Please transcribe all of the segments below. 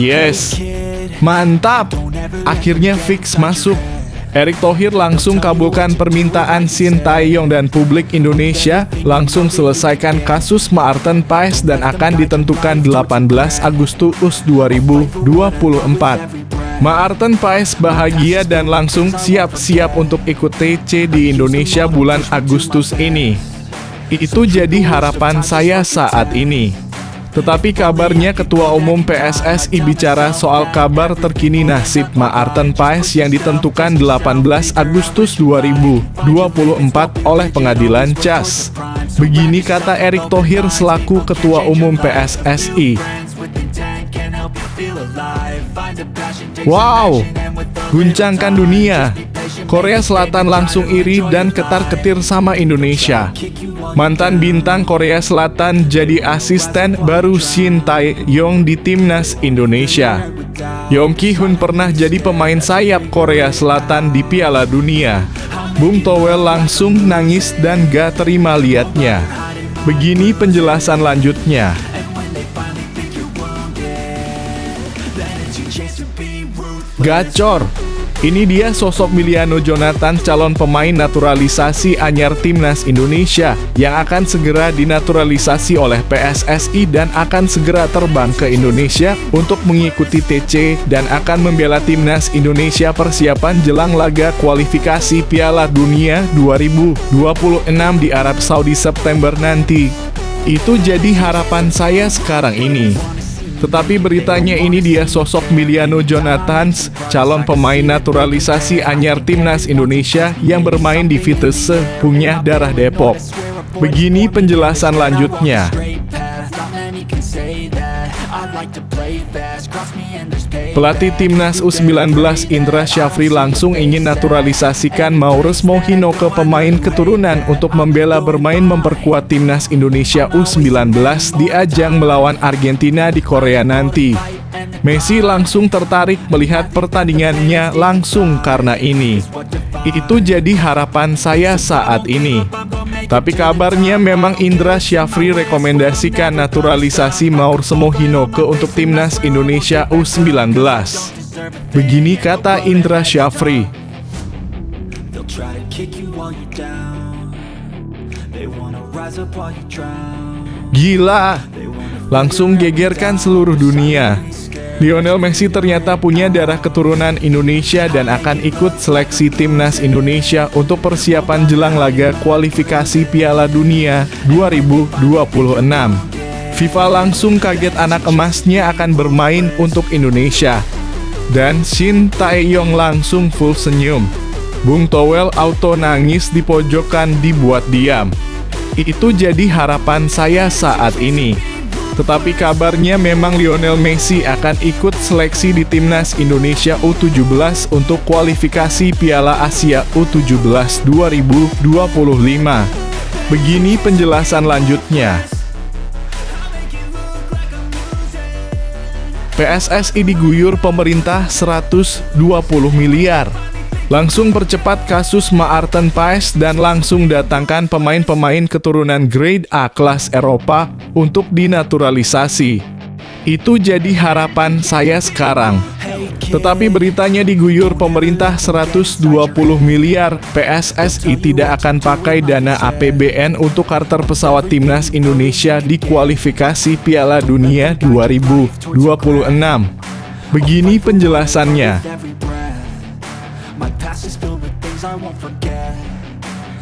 Yes, mantap. Akhirnya fix masuk. Erick Thohir langsung kabulkan permintaan Shin Tae-yong dan publik Indonesia, langsung selesaikan kasus Maarten Paes dan akan ditentukan 18 Agustus 2024. Maarten Paes bahagia dan langsung siap-siap untuk ikut TC di Indonesia bulan Agustus ini. Itu jadi harapan saya saat ini. Tetapi kabarnya Ketua Umum PSSI bicara soal kabar terkini nasib Maarten Paes yang ditentukan 18 Agustus 2024 oleh Pengadilan CAS. Begini kata Erick Thohir selaku Ketua Umum PSSI. Wow, guncangkan dunia. Korea Selatan langsung iri dan ketar-ketir sama Indonesia. Mantan bintang Korea Selatan jadi asisten baru Shin Tae-yong di timnas Indonesia. Yong Ki-hun pernah jadi pemain sayap Korea Selatan di Piala Dunia. Bung Toel langsung nangis dan gak terima liatnya. Begini penjelasan lanjutnya. Gacor. Ini dia sosok Miliano Jonathan, calon pemain naturalisasi anyar timnas Indonesia yang akan segera dinaturalisasi oleh PSSI dan akan segera terbang ke Indonesia untuk mengikuti TC dan akan membela timnas Indonesia persiapan jelang laga kualifikasi Piala Dunia 2026 di Arab Saudi September nanti. Itu jadi harapan saya sekarang ini. Tetapi beritanya ini dia sosok Miliano Jonathan, calon pemain naturalisasi anyar timnas Indonesia yang bermain di Vitesse, punya darah Depok. Begini penjelasan lanjutnya. Pelatih timnas U19 Indra Syafri langsung ingin naturalisasikan Maurus Mohyino ke pemain keturunan untuk membela bermain memperkuat timnas Indonesia U19 di ajang melawan Argentina di Korea nanti. Messi langsung tertarik melihat pertandingannya langsung karena ini. Itu jadi harapan saya saat ini. Tapi kabarnya memang Indra Syafri rekomendasikan naturalisasi Maurus Mohyino untuk timnas Indonesia U19. Begini kata Indra Syafri. Gila, langsung gegerkan seluruh dunia. Lionel Messi ternyata punya darah keturunan Indonesia dan akan ikut seleksi timnas Indonesia untuk persiapan jelang laga kualifikasi Piala Dunia 2026. FIFA langsung kaget anak emasnya akan bermain untuk Indonesia. Dan Shin Tae-yong langsung full senyum. Bung Toel auto nangis di pojokan dibuat diam. Itu jadi harapan saya saat ini. Tetapi kabarnya memang Lionel Messi akan ikut seleksi di timnas Indonesia U17 untuk kualifikasi Piala Asia U17 2025. Begini penjelasan lanjutnya. PSSI diguyur pemerintah 120 miliar. Langsung percepat kasus Maarten Paes dan langsung datangkan pemain-pemain keturunan grade A kelas Eropa untuk dinaturalisasi. Itu jadi harapan saya sekarang. Tetapi beritanya diguyur pemerintah 120 miliar, PSSI tidak akan pakai dana APBN untuk charter pesawat timnas Indonesia di kualifikasi Piala Dunia 2026. Begini penjelasannya.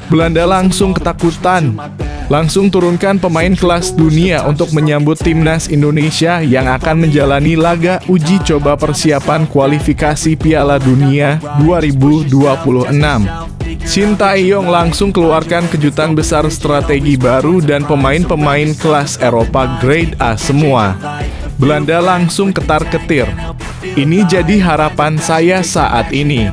Belanda langsung ketakutan, langsung turunkan pemain kelas dunia untuk menyambut timnas Indonesia yang akan menjalani laga uji coba persiapan kualifikasi Piala Dunia 2026. Shin Tae-yong langsung keluarkan kejutan besar strategi baru dan pemain-pemain kelas Eropa grade A semua. Belanda langsung ketar-ketir. Ini jadi harapan saya saat ini.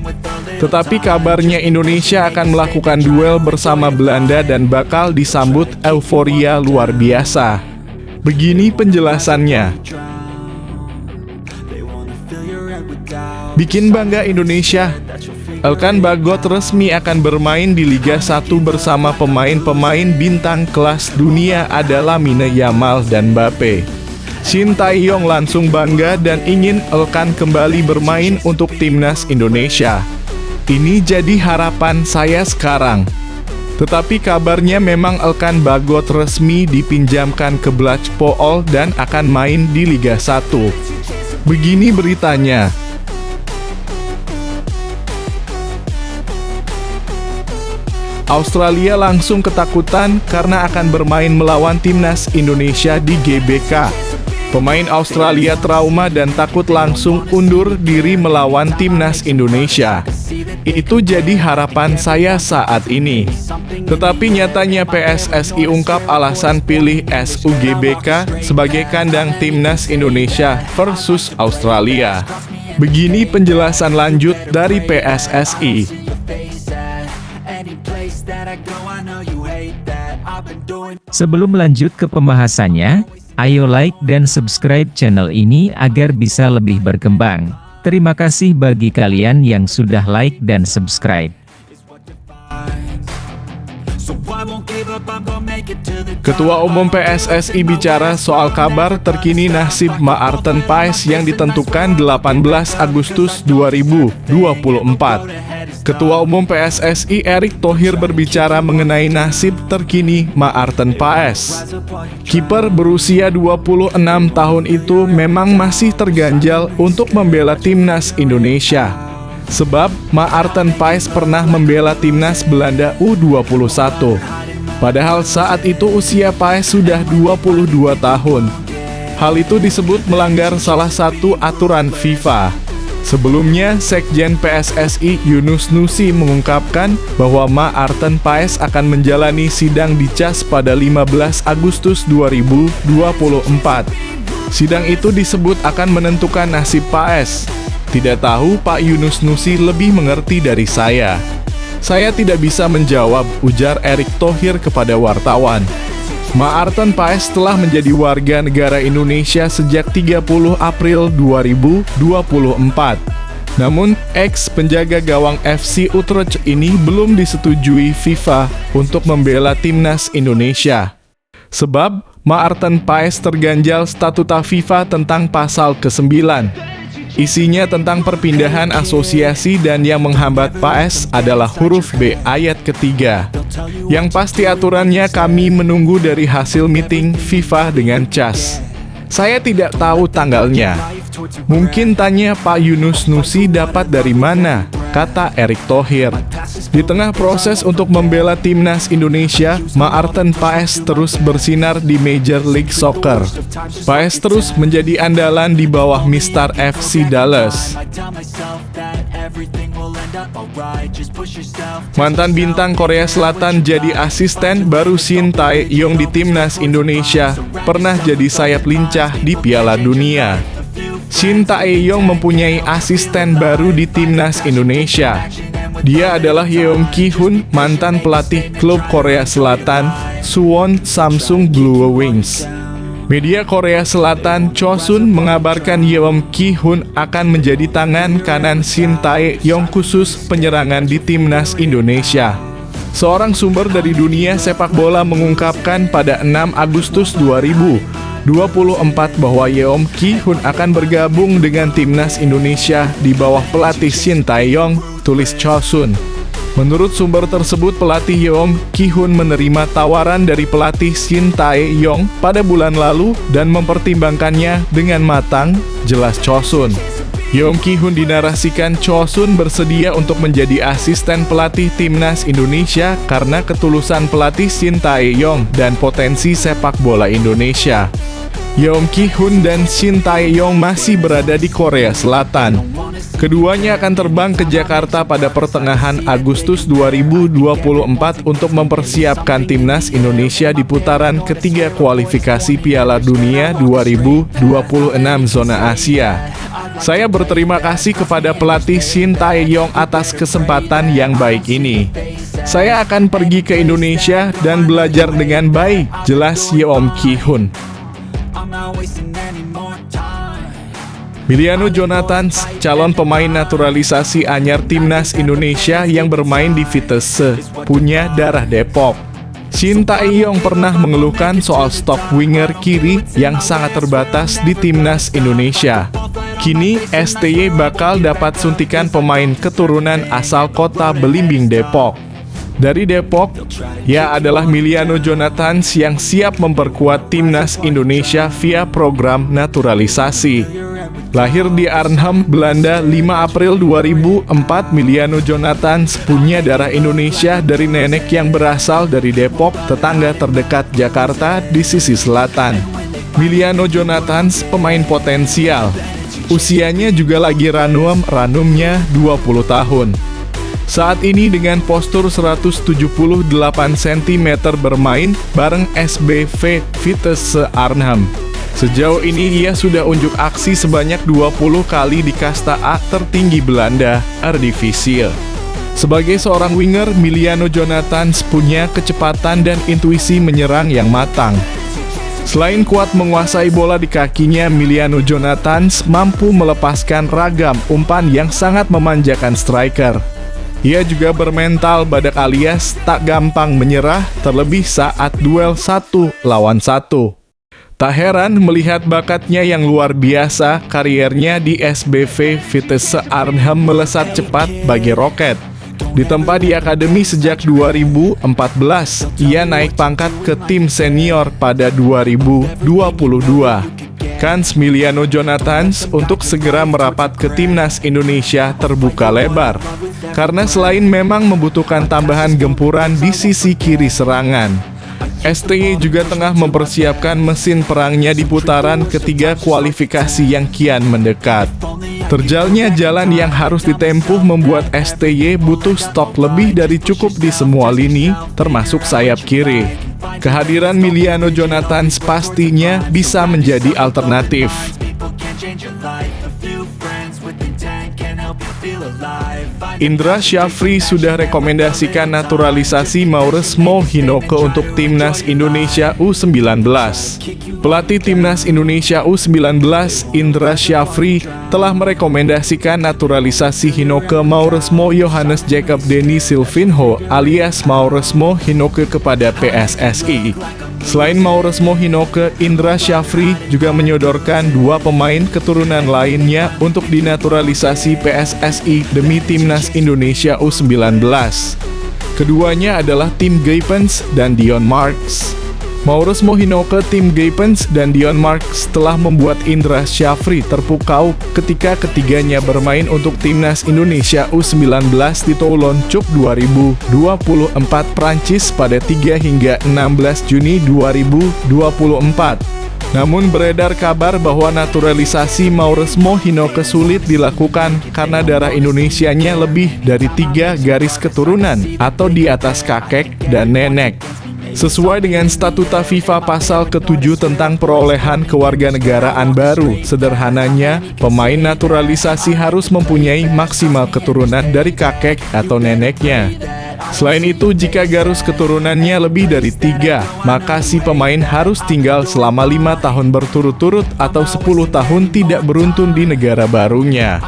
Tetapi kabarnya Indonesia akan melakukan duel bersama Belanda dan bakal disambut euforia luar biasa. Begini penjelasannya. Bikin bangga Indonesia. Elkan Bagot resmi akan bermain di Liga 1 bersama pemain-pemain bintang kelas dunia ada Lamine Yamal dan Mbappe. Shin Tae-yong langsung bangga dan ingin Elkan kembali bermain untuk timnas Indonesia. Ini jadi harapan saya sekarang. Tetapi kabarnya memang Elkan Bagot resmi dipinjamkan ke Blackpool dan akan main di Liga 1. Begini beritanya. Australia langsung ketakutan karena akan bermain melawan timnas Indonesia di GBK. Pemain Australia trauma dan takut langsung undur diri melawan timnas Indonesia. Itu jadi harapan saya saat ini. Tetapi nyatanya PSSI ungkap alasan pilih SUGBK sebagai kandang timnas Indonesia versus Australia. Begini penjelasan lanjut dari PSSI. Sebelum lanjut ke pembahasannya, ayo like dan subscribe channel ini agar bisa lebih berkembang. Terima kasih bagi kalian yang sudah like dan subscribe. Ketua Umum PSSI bicara soal kabar terkini nasib Maarten Paes yang ditentukan 18 Agustus 2024. Ketua Umum PSSI Erick Thohir berbicara mengenai nasib terkini Maarten Paes. Kiper berusia 26 tahun itu memang masih terganjal untuk membela timnas Indonesia. Sebab Maarten Paes pernah membela timnas Belanda U21. Padahal saat itu usia Paes sudah 22 tahun. Hal itu disebut melanggar salah satu aturan FIFA. Sebelumnya, Sekjen PSSI Yunus Nusi mengungkapkan bahwa Maarten Paes akan menjalani sidang di CAS pada 15 Agustus 2024. Sidang itu disebut akan menentukan nasib Paes. Tidak tahu Pak Yunus Nusi lebih mengerti dari saya. Saya tidak bisa menjawab, ujar Erick Thohir kepada wartawan. Maarten Paes telah menjadi warga negara Indonesia sejak 30 April 2024. Namun, ex-penjaga gawang FC Utrecht ini belum disetujui FIFA untuk membela timnas Indonesia. Sebab, Maarten Paes terganjal statuta FIFA tentang pasal ke-9. Isinya tentang perpindahan asosiasi dan yang menghambat Paes adalah huruf B ayat ketiga. Yang pasti aturannya kami menunggu dari hasil meeting FIFA dengan CAS. Saya tidak tahu tanggalnya. Mungkin tanya Pak Yunus Nusi dapat dari mana, kata Erick Thohir. Di tengah proses untuk membela timnas Indonesia, Maarten Paes terus bersinar di Major League Soccer. Paes terus menjadi andalan di bawah Mister FC Dallas. Mantan bintang Korea Selatan jadi asisten baru Shin Tae-yong di timnas Indonesia, pernah jadi sayap lincah di Piala Dunia. Shin Tae-yong mempunyai asisten baru di timnas Indonesia. Dia adalah Yeom Ki-hun, mantan pelatih klub Korea Selatan, Suwon Samsung Blue Wings. Media Korea Selatan Chosun mengabarkan Yeom Ki-hun akan menjadi tangan kanan Shin Tae-yong khusus penyerangan di timnas Indonesia. Seorang sumber dari dunia sepak bola mengungkapkan pada 6 Agustus 2024 bahwa Yeom Ki-hun akan bergabung dengan timnas Indonesia di bawah pelatih Shin Tae-yong, tulis Chosun. Menurut sumber tersebut, pelatih Yeom Ki-hun menerima tawaran dari pelatih Shin Tae-yong pada bulan lalu dan mempertimbangkannya dengan matang, jelas Chosun. Yeom Ki-hun dinarasikan Chosun bersedia untuk menjadi asisten pelatih timnas Indonesia karena ketulusan pelatih Shin Tae-yong dan potensi sepak bola Indonesia. Yeom Ki-hun dan Shin Tae-yong masih berada di Korea Selatan. Keduanya akan terbang ke Jakarta pada pertengahan Agustus 2024 untuk mempersiapkan timnas Indonesia di putaran ketiga kualifikasi Piala Dunia 2026 zona Asia. Saya berterima kasih kepada pelatih Shin Tae-yong atas kesempatan yang baik ini. Saya akan pergi ke Indonesia dan belajar dengan baik, jelas Yeom Ki-hun. Miliano Jonathans, calon pemain naturalisasi anyar timnas Indonesia yang bermain di Vitesse, punya darah Depok. Shin Tae-yong pernah mengeluhkan soal stok winger kiri yang sangat terbatas di timnas Indonesia. Kini, STY bakal dapat suntikan pemain keturunan asal kota Belimbing, Depok. Dari Depok, ia adalah Miliano Jonathans yang siap memperkuat timnas Indonesia via program naturalisasi. Lahir di Arnhem, Belanda 5 April 2004, Miliano Jonathans punya darah Indonesia dari nenek yang berasal dari Depok, tetangga terdekat Jakarta di sisi selatan. Miliano Jonathans pemain potensial. Usianya juga lagi ranumnya 20 tahun. Saat ini dengan postur 178 cm bermain bareng SBV Vitesse Arnhem. Sejauh ini ia sudah unjuk aksi sebanyak 20 kali di kasta A tertinggi Belanda, Eredivisie. Sebagai seorang winger, Miliano Jonathans punya kecepatan dan intuisi menyerang yang matang. Selain kuat menguasai bola di kakinya, Miliano Jonathans mampu melepaskan ragam umpan yang sangat memanjakan striker. Ia juga bermental badak alias tak gampang menyerah, terlebih saat duel 1 lawan 1. Tak heran melihat bakatnya yang luar biasa, kariernya di SBV Vitesse Arnhem melesat cepat bagi roket. Ditempa di akademi sejak 2014, ia naik pangkat ke tim senior pada 2022. Kans Miliano Jonathans untuk segera merapat ke timnas Indonesia terbuka lebar. Karena selain memang membutuhkan tambahan gempuran di sisi kiri serangan, STY juga tengah mempersiapkan mesin perangnya di putaran ketiga kualifikasi yang kian mendekat. Terjalnya jalan yang harus ditempuh membuat STY butuh stok lebih dari cukup di semua lini, termasuk sayap kiri. Kehadiran Miliano Jonathans pastinya bisa menjadi alternatif. Indra Syafri sudah rekomendasikan naturalisasi Mauresmo Hinoke untuk timnas Indonesia U19. Pelatih timnas Indonesia U19, Indra Syafri, telah merekomendasikan naturalisasi Hinoke Mauresmo Johannes Jacob Denny Silvinho alias Mauresmo Hinoke kepada PSSI. Selain Mauresmo Hinoke, Indra Syafri juga menyodorkan 2 pemain keturunan lainnya untuk dinaturalisasi PSSI demi timnas Indonesia U19. Keduanya adalah Tim Guypens dan Dion Marks. Mauresmo Hinoke, Tim Guypens, dan Dion Marks telah membuat Indra Syafri terpukau ketika ketiganya bermain untuk timnas Indonesia U19 di Toulon Cup 2024 Prancis pada 3 hingga 16 Juni 2024. Namun beredar kabar bahwa naturalisasi Mauresmo Hinoke sulit dilakukan karena darah Indonesianya lebih dari 3 garis keturunan atau di atas kakek dan nenek. Sesuai dengan statuta FIFA pasal ke-7 tentang perolehan kewarganegaraan baru, sederhananya, pemain naturalisasi harus mempunyai maksimal keturunan dari kakek atau neneknya. Selain itu, jika garis keturunannya lebih dari 3, maka si pemain harus tinggal selama 5 tahun berturut-turut atau 10 tahun tidak beruntun di negara barunya.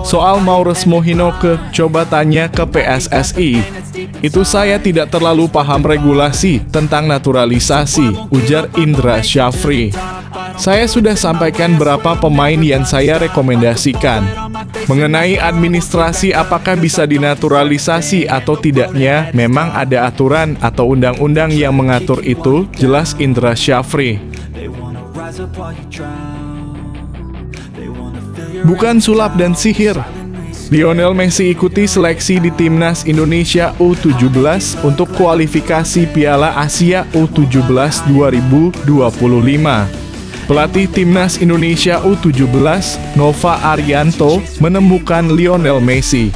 Soal Mauresmo Hinoke, coba tanya ke PSSI. Itu saya tidak terlalu paham regulasi tentang naturalisasi, ujar Indra Syafri. Saya sudah sampaikan berapa pemain yang saya rekomendasikan. Mengenai administrasi apakah bisa dinaturalisasi atau tidaknya, memang ada aturan atau undang-undang yang mengatur itu, jelas Indra Syafri. Bukan sulap dan sihir. Lionel Messi ikuti seleksi di timnas Indonesia U17 untuk kualifikasi Piala Asia U17 2025. Pelatih timnas Indonesia U17, Nova Arianto, menemukan Lionel Messi.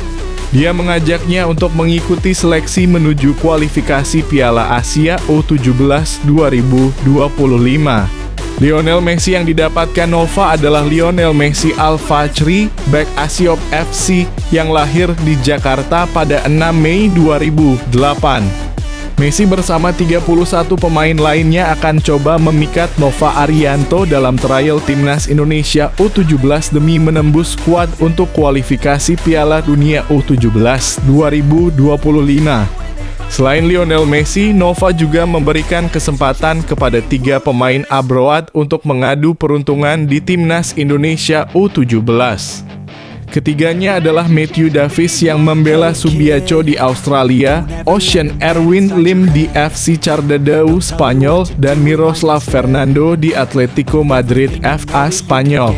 Dia mengajaknya untuk mengikuti seleksi menuju kualifikasi Piala Asia U17 2025. Lionel Messi yang didapatkan Nova adalah Lionel Messi Al-Fajri, bek Asiop FC yang lahir di Jakarta pada 6 Mei 2008. Messi bersama 31 pemain lainnya akan coba memikat Nova Arianto dalam trial timnas Indonesia U17 demi menembus skuad untuk kualifikasi Piala Dunia U17 2025. Selain Lionel Messi, Nova juga memberikan kesempatan kepada 3 pemain abroad untuk mengadu peruntungan di Timnas Indonesia U17. Ketiganya adalah Matthew Davis yang membela Subiaco di Australia, Ocean Erwin Lim di FC Cardedeu Spanyol, dan Miroslav Fernando di Atletico Madrid FA Spanyol.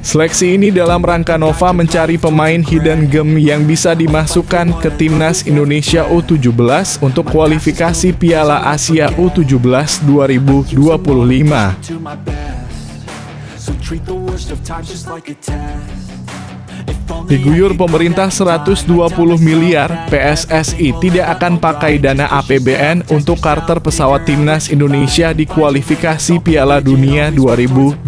Seleksi ini dalam rangka Nova mencari pemain hidden gem yang bisa dimasukkan ke Timnas Indonesia U17 untuk kualifikasi Piala Asia U17 2025. Diguyur pemerintah 120 miliar, PSSI tidak akan pakai dana APBN untuk charter pesawat Timnas Indonesia di kualifikasi Piala Dunia 2026.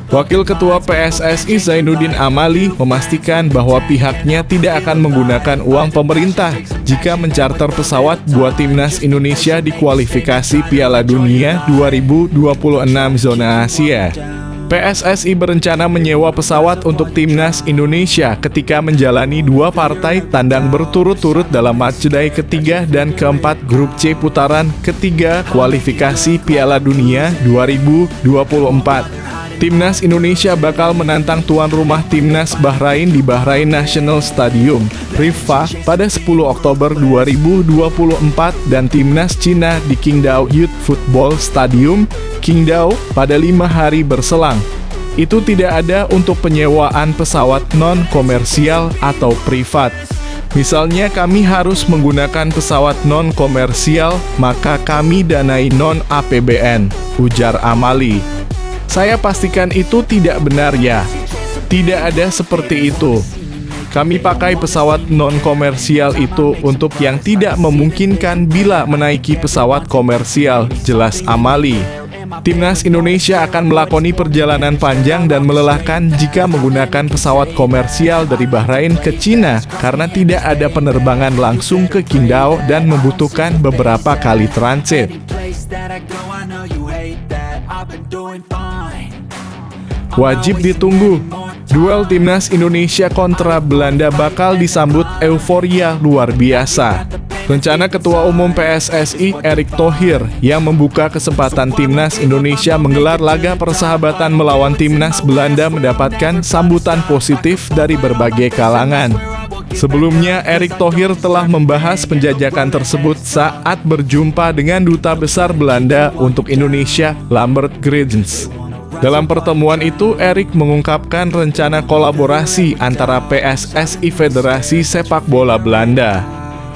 Wakil Ketua PSSI Zainuddin Amali memastikan bahwa pihaknya tidak akan menggunakan uang pemerintah jika mencarter pesawat buat Timnas Indonesia di kualifikasi Piala Dunia 2026 zona Asia. PSSI berencana menyewa pesawat untuk Timnas Indonesia ketika menjalani 2 partai tandang berturut-turut dalam matchday ketiga dan keempat grup C putaran ketiga kualifikasi Piala Dunia 2024. Timnas Indonesia bakal menantang tuan rumah Timnas Bahrain di Bahrain National Stadium, RIFA, pada 10 Oktober 2024 dan Timnas Cina di Qingdao Youth Football Stadium, Qingdao, pada 5 hari berselang. Itu tidak ada untuk penyewaan pesawat non-komersial atau privat. Misalnya kami harus menggunakan pesawat non-komersial, maka kami danai non-APBN, ujar Amali. Saya pastikan itu tidak benar ya. Tidak ada seperti itu. Kami pakai pesawat non-komersial itu untuk yang tidak memungkinkan bila menaiki pesawat komersial, jelas Amali. Timnas Indonesia akan melakoni perjalanan panjang dan melelahkan jika menggunakan pesawat komersial dari Bahrain ke Cina karena tidak ada penerbangan langsung ke Qingdao dan membutuhkan beberapa kali transit. Wajib ditunggu. Duel Timnas Indonesia kontra Belanda bakal disambut euforia luar biasa. Rencana Ketua Umum PSSI Erick Thohir yang membuka kesempatan Timnas Indonesia menggelar laga persahabatan melawan Timnas Belanda mendapatkan sambutan positif dari berbagai kalangan. Sebelumnya, Erick Thohir telah membahas penjajakan tersebut saat berjumpa dengan Duta Besar Belanda untuk Indonesia, Lambert Grigens. Dalam pertemuan itu, Erick mengungkapkan rencana kolaborasi antara PSSI Federasi Sepak Bola Belanda.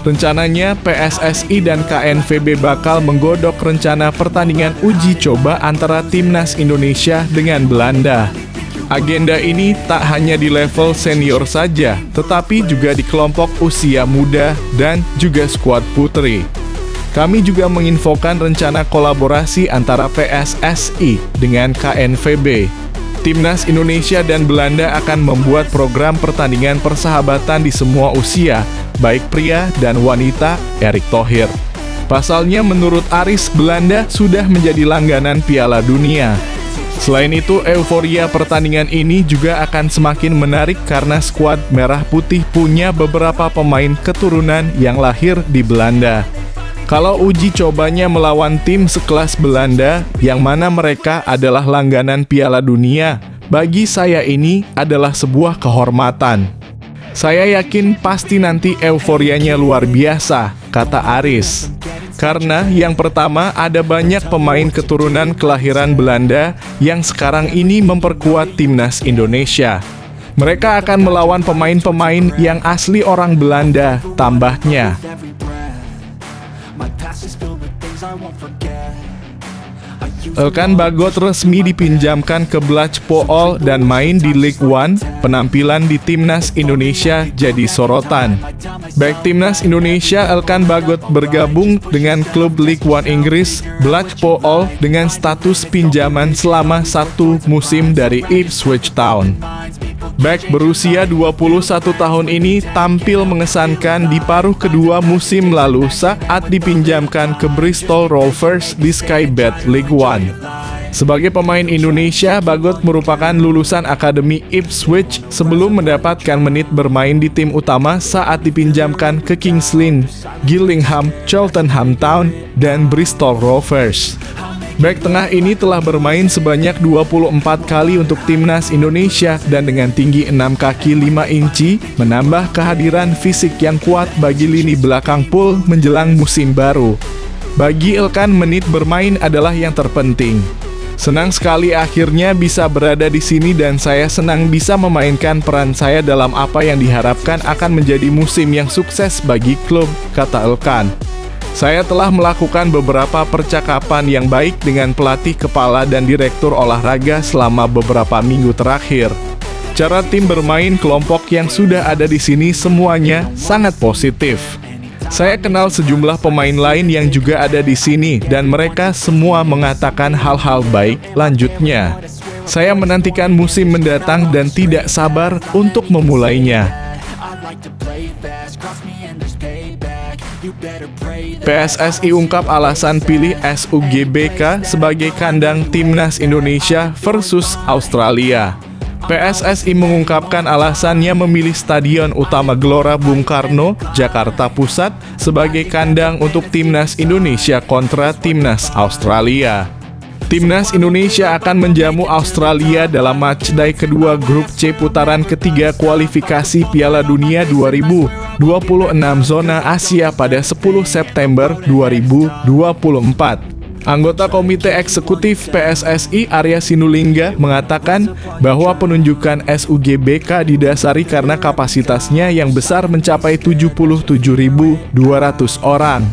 Rencananya, PSSI dan KNVB bakal menggodok rencana pertandingan uji coba antara Timnas Indonesia dengan Belanda. Agenda ini tak hanya di level senior saja, tetapi juga di kelompok usia muda dan juga skuad putri. Kami juga menginfokan rencana kolaborasi antara PSSI dengan KNVB. Timnas Indonesia dan Belanda akan membuat program pertandingan persahabatan di semua usia, baik pria dan wanita, Erick Thohir. Pasalnya menurut Aris, Belanda sudah menjadi langganan Piala Dunia. Selain itu, euforia pertandingan ini juga akan semakin menarik karena skuad Merah Putih punya beberapa pemain keturunan yang lahir di Belanda. Kalau uji cobanya melawan tim sekelas Belanda, yang mana mereka adalah langganan Piala Dunia, bagi saya ini adalah sebuah kehormatan. Saya yakin pasti nanti euforianya luar biasa, kata Aris. Karena yang pertama ada banyak pemain keturunan kelahiran Belanda yang sekarang ini memperkuat Timnas Indonesia. Mereka akan melawan pemain-pemain yang asli orang Belanda, tambahnya. Elkan Bagot resmi dipinjamkan ke Blackpool dan main di League One. Penampilan di Timnas Indonesia jadi sorotan. Back Timnas Indonesia, Elkan Bagot bergabung dengan klub League One Inggris, Blackpool, dengan status pinjaman selama 1 musim dari Ipswich Town. Back berusia 21 tahun ini tampil mengesankan di paruh kedua musim lalu saat dipinjamkan ke Bristol Rovers di Sky Bet League One. Sebagai pemain Indonesia, Bagot merupakan lulusan Akademi Ipswich sebelum mendapatkan menit bermain di tim utama saat dipinjamkan ke Kings Lynn, Gillingham, Cheltenham Town, dan Bristol Rovers. Bek tengah ini telah bermain sebanyak 24 kali untuk timnas Indonesia dan dengan tinggi 6 kaki 5 inci, menambah kehadiran fisik yang kuat bagi lini belakang pool menjelang musim baru. Bagi Ilkan, menit bermain adalah yang terpenting. Senang sekali akhirnya bisa berada di sini dan saya senang bisa memainkan peran saya dalam apa yang diharapkan akan menjadi musim yang sukses bagi klub, kata Ilkan. Saya telah melakukan beberapa percakapan yang baik dengan pelatih kepala dan direktur olahraga selama beberapa minggu terakhir. Cara tim bermain kelompok yang sudah ada di sini semuanya sangat positif. Saya kenal sejumlah pemain lain yang juga ada di sini dan mereka semua mengatakan hal-hal baik. Lanjutnya, saya menantikan musim mendatang dan tidak sabar untuk memulainya. PSSI ungkap alasan pilih SUGBK sebagai kandang timnas Indonesia versus Australia. PSSI mengungkapkan alasannya memilih Stadion Utama Gelora Bung Karno, Jakarta Pusat sebagai kandang untuk timnas Indonesia kontra timnas Australia. Timnas Indonesia akan menjamu Australia dalam matchday kedua grup C putaran ketiga kualifikasi Piala Dunia 2026 zona Asia pada 10 September 2024. Anggota Komite Eksekutif PSSI Arya Sinulinga mengatakan bahwa penunjukan SUGBK didasari karena kapasitasnya yang besar mencapai 77.200 orang.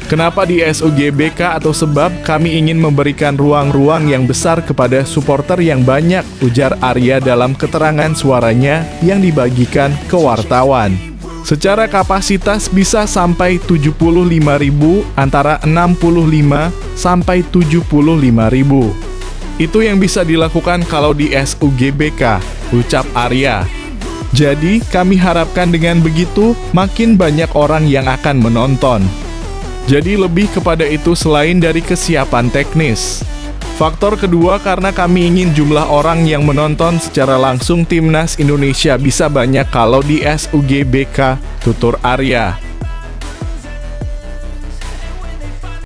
Kenapa di SUGBK atau sebab kami ingin memberikan ruang-ruang yang besar kepada supporter yang banyak, ujar Arya dalam keterangan suaranya yang dibagikan ke wartawan. Secara kapasitas bisa sampai 75.000, antara 65 sampai 75.000. Itu yang bisa dilakukan kalau di SUGBK, ucap Arya. Jadi kami harapkan dengan begitu makin banyak orang yang akan menonton. Jadi lebih kepada itu selain dari kesiapan teknis. Faktor kedua karena kami ingin jumlah orang yang menonton secara langsung timnas Indonesia bisa banyak kalau di SUGBK, tutur Arya.